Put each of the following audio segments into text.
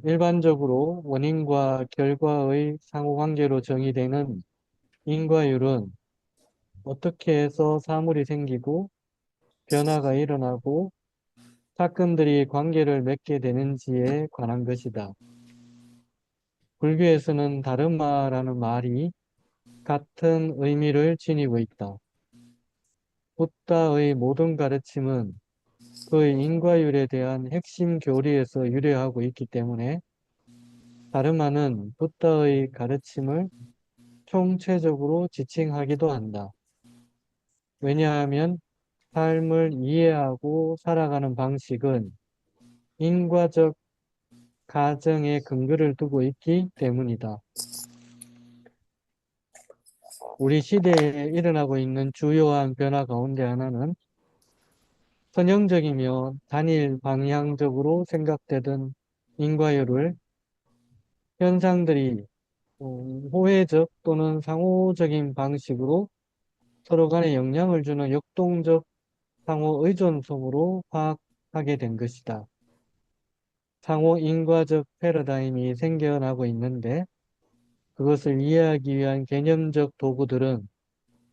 일반적으로 원인과 결과의 상호관계로 정의되는 인과율은 어떻게 해서 사물이 생기고 변화가 일어나고 사건들이 관계를 맺게 되는지에 관한 것이다. 불교에서는 다르마라는 말이 같은 의미를 지니고 있다. 붓다의 모든 가르침은 그의 인과율에 대한 핵심 교리에서 유래하고 있기 때문에 다르마는 붓다의 가르침을 총체적으로 지칭하기도 한다. 왜냐하면 삶을 이해하고 살아가는 방식은 인과적 가정에 근거를 두고 있기 때문이다. 우리 시대에 일어나고 있는 주요한 변화 가운데 하나는 선형적이며 단일 방향적으로 생각되던 인과율을 현상들이 호혜적 또는 상호적인 방식으로 서로 간에 영향을 주는 역동적 상호 의존성으로 파악하게 된 것이다. 상호 인과적 패러다임이 생겨나고 있는데 그것을 이해하기 위한 개념적 도구들은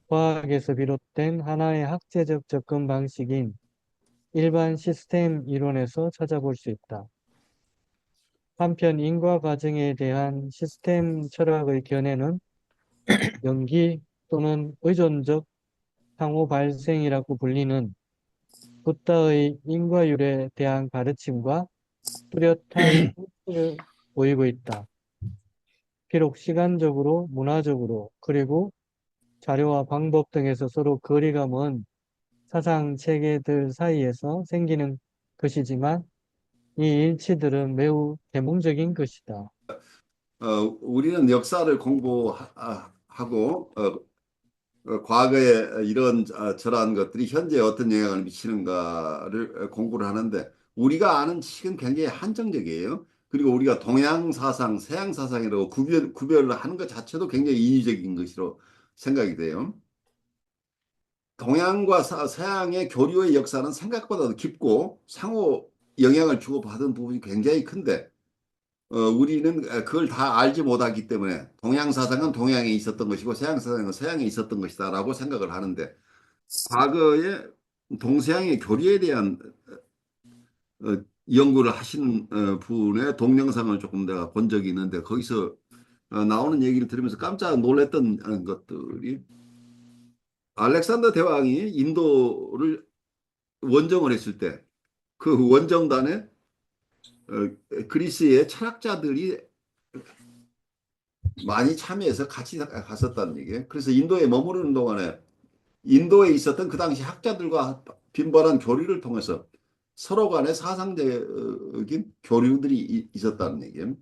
과학에서 비롯된 하나의 학제적 접근 방식인 일반 시스템 이론에서 찾아볼 수 있다. 한편 인과 과정에 대한 시스템 철학의 견해는 연기 또는 의존적 상호 발생이라고 불리는 붓다의 인과율에 대한 가르침과 뚜렷한 상충을 보이고 있다. 비록 시간적으로, 문화적으로, 그리고 자료와 방법 등에서 서로 거리가 먼 사상 체계들 사이에서 생기는 것이지만 이 일치들은 매우 계몽적인 것이다. 우리는 역사를 공부하고 과거에 이런 저러한 것들이 현재에 어떤 영향을 미치는가를 공부를 하는데 우리가 아는 지식은 굉장히 한정적이에요. 그리고 우리가 동양 사상, 서양 사상이라고 구별을 하는 것 자체도 굉장히 인위적인 것으로 생각이 돼요. 동양과 서양의 교류의 역사는 생각보다도 깊고 상호 영향을 주고받은 부분이 굉장히 큰데 우리는 그걸 다 알지 못하기 때문에 동양 사상은 동양에 있었던 것이고 서양 사상은 서양에 있었던 것이다라고 생각을 하는데 과거에 동서양의 교류에 대한 어, 연구를 하신 분의 동영상을 조금 내가 본 적이 있는데 거기서 나오는 얘기를 들으면서 깜짝 놀랐던 것들이 알렉산더 대왕이 인도를 원정을 했을 때 그 원정단에 그리스의 철학자들이 많이 참여해서 같이 갔었다는 얘기예요. 그래서 인도에 머무르는 동안에 인도에 있었던 그 당시 학자들과 빈번한 교류를 통해서 서로 간에 사상적인 교류들이 있었다는 얘기예요.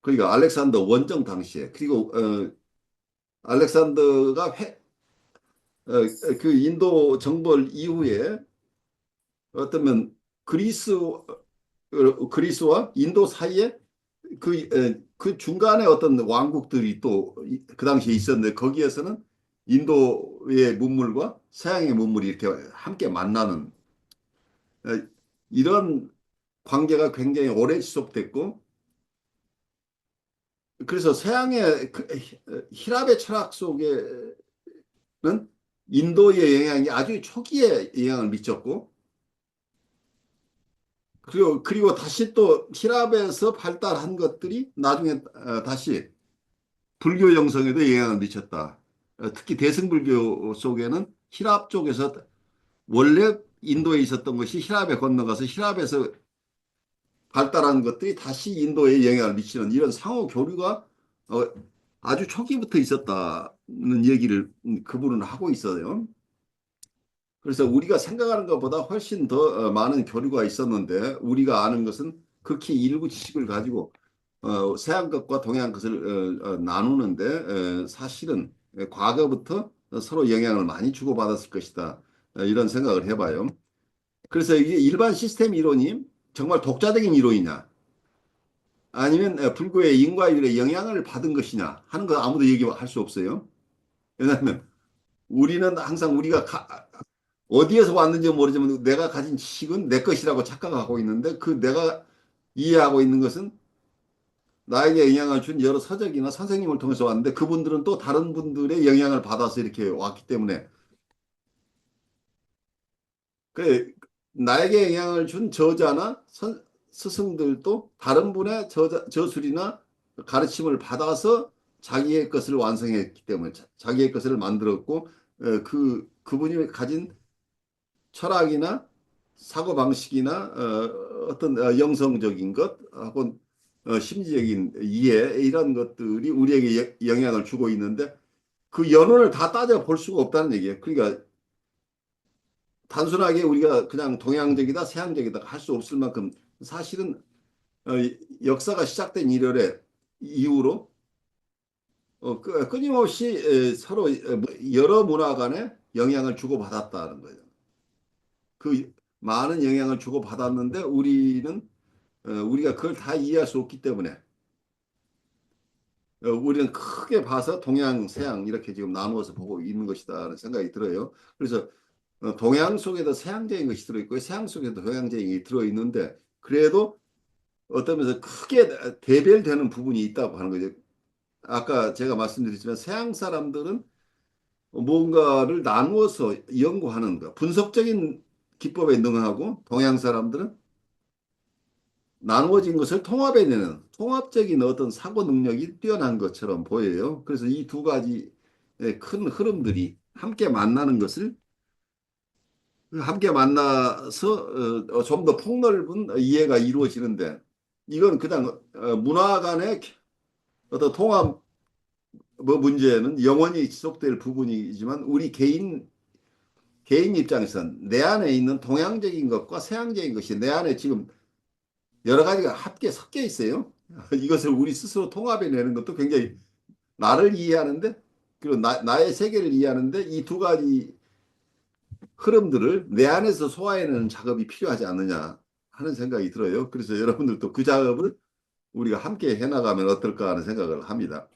그러니까 알렉산더 원정 당시에 그리고 알렉산더가 그 인도 정벌 이후에 어쩌면 그리스와 인도 사이에 그 중간에 어떤 왕국들이 또 그 당시에 있었는데 거기에서는 인도의 문물과 서양의 문물이 이렇게 함께 만나는 어, 이런 관계가 굉장히 오래 지속됐고 그래서 서양의 히랍의 철학 속에는 인도의 영향이 아주 초기에 영향을 미쳤고 그리고 다시 또 히랍에서 발달한 것들이 나중에 다시 불교 영성에도 영향을 미쳤다. 특히 대승불교 속에는 히랍 쪽에서 원래 인도에 있었던 것이 히랍에 건너가서 히랍에서 발달한 것들이 다시 인도에 영향을 미치는 이런 상호 교류가 어, 아주 초기부터 있었다는 얘기를 그분은 하고 있어요. 그래서 우리가 생각하는 것보다 훨씬 더 많은 교류가 있었는데 우리가 아는 것은 극히 일부 지식을 가지고 서양 것과 동양 것을 나누는데 사실은 과거부터 서로 영향을 많이 주고받았을 것이다. 이런 생각을 해봐요. 그래서 이게 일반 시스템 이론이 정말 독자적인 이론이냐 아니면 불교의 인과율에 영향을 받은 것이냐 하는 거 아무도 얘기할 수 없어요. 왜냐하면 우리는 항상 우리가 어디에서 왔는지 모르지만 내가 가진 지식은 내 것이라고 착각하고 있는데 그 내가 이해하고 있는 것은 나에게 영향을 준 여러 서적이나 선생님을 통해서 왔는데 그분들은 또 다른 분들의 영향을 받아서 이렇게 왔기 때문에 그 나에게 영향을 준 저자나 스승들도 다른 분의 저술이나 가르침을 받아서 자기의 것을 완성했기 때문에 자기의 것을 만들었고 그분이 가진 철학이나 사고방식이나 어떤 영성적인 것 혹은 심리적인 이해 이런 것들이 우리에게 영향을 주고 있는데 그 연원을 다 따져 볼 수가 없다는 얘기예요. 그러니까 단순하게 우리가 그냥 동양적이다, 서양적이다 할 수 없을 만큼 사실은 어, 역사가 시작된 이래 이후로 끊임없이 서로 여러 문화 간에 영향을 주고받았다는 거예요. 그 많은 영향을 주고받았는데 우리는 우리가 그걸 다 이해할 수 없기 때문에 우리는 크게 봐서 동양, 서양 이렇게 지금 나누어서 보고 있는 것이다라는 생각이 들어요. 그래서 동양 속에도 서양적인 것이 들어있고 서양 속에도 동양적인 것이 들어있는데 그래도 어떤 면에서 크게 대별되는 부분이 있다고 하는 거죠. 아까 제가 말씀드렸지만 서양 사람들은 뭔가를 나누어서 연구하는 거, 분석적인 기법에 능하고 동양 사람들은 나누어진 것을 통합해내는 통합적인 어떤 사고 능력이 뛰어난 것처럼 보여요. 그래서 이 두 가지의 큰 흐름들이 함께 만나는 것을 함께 만나서 좀 더 폭넓은 이해가 이루어지는데 이건 그냥 문화 간의 어떤 통합 뭐 문제는 영원히 지속될 부분이지만 우리 개인 입장에서는 내 안에 있는 동양적인 것과 서양적인 것이 내 안에 지금 여러 가지가 함께 섞여 있어요. 이것을 우리 스스로 통합해내는 것도 굉장히 나를 이해하는데 그리고 나의 세계를 이해하는데 이 두 가지 흐름들을 내 안에서 소화해내는 작업이 필요하지 않느냐 하는 생각이 들어요. 그래서 여러분들도 그 작업을 우리가 함께 해나가면 어떨까 하는 생각을 합니다.